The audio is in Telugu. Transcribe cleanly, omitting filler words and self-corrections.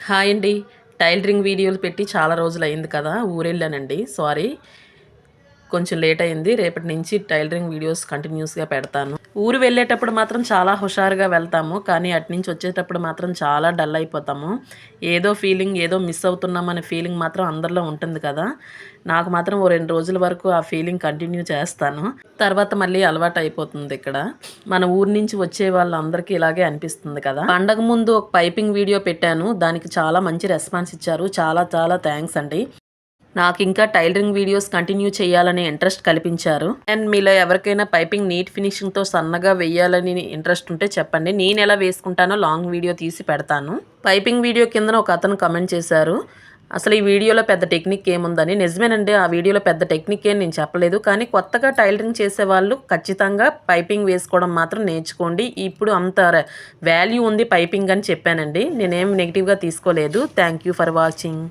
హాయ్ అండి. టైలరింగ్ వీడియోలు పెట్టి చాలా రోజులయింది కదా! ఊరెళ్ళానండి. సారీ. కొంచెం లేట్ అయింది. రేపటి నుంచి టైలరింగ్ వీడియోస్ కంటిన్యూస్‌గా పెడతాను. ఊరు వెళ్ళేటప్పుడు మాత్రం చాలా హుషారుగా వెళ్తాము. కానీ అటునుంచి వచ్చేటప్పుడు మాత్రం చాలా డల్ అయిపోతాము. ఏదో ఫీలింగ్, ఏదో మిస్ అవుతున్నామనే ఫీలింగ్ మాత్రం అందరిలో ఉంటుంది కదా! నాకు మాత్రం ఓ 2 రోజుల వరకు ఆ ఫీలింగ్ కంటిన్యూ చేస్తాను. తర్వాత మళ్ళీ అలవాటయిపోతుందిక్కడ. మన ఊరు నుంచి వచ్చే వాళ్ళందరికీ ఇలాగే అనిపిస్తుంది కదా! పండగ ముందు ఒక పైపింగ్ వీడియో పెట్టాను. దానికి చాలా మంచి రెస్పాన్స్ ఇచ్చారు. చాలా చాలా థాంక్స్ అండి. నాకింకా టైలరింగ్ వీడియోస్ కంటిన్యూ చేయాలనే ఇంట్రెస్ట్ కల్పించారు. అండ్ మీలో ఎవరికైనా పైపింగ్ నీట్ ఫినిషింగ్‌తో సన్నగా వెయ్యాలని ఇంట్రెస్ట్ ఉంటే చెప్పండి. నేనెలా వేసుకుంటానో లాంగ్ వీడియో తీసి పెడతాను. పైపింగ్ వీడియో కిందన ఒకతను కామెంట్ చేశారు. అసలు ఈ వీడియోలో పెద్ద టెక్నిక్ ఏముందని. నిజమేనండి. ఆ వీడియోలో పెద్ద టెక్నిక్ ఏం నేను చెప్పలేదు. కానీ కొత్తగా టైలరింగ్ చేసేవాళ్ళు ఖచ్చితంగా పైపింగ్ వేసుకోవడం మాత్రం నేర్చుకోండి. ఇప్పుడు అంత వాల్యూ ఉంది పైపింగ్ అని చెప్పానండి. నేనేం నెగెటివ్‌గా తీసుకోలేదు. Thank you for watching.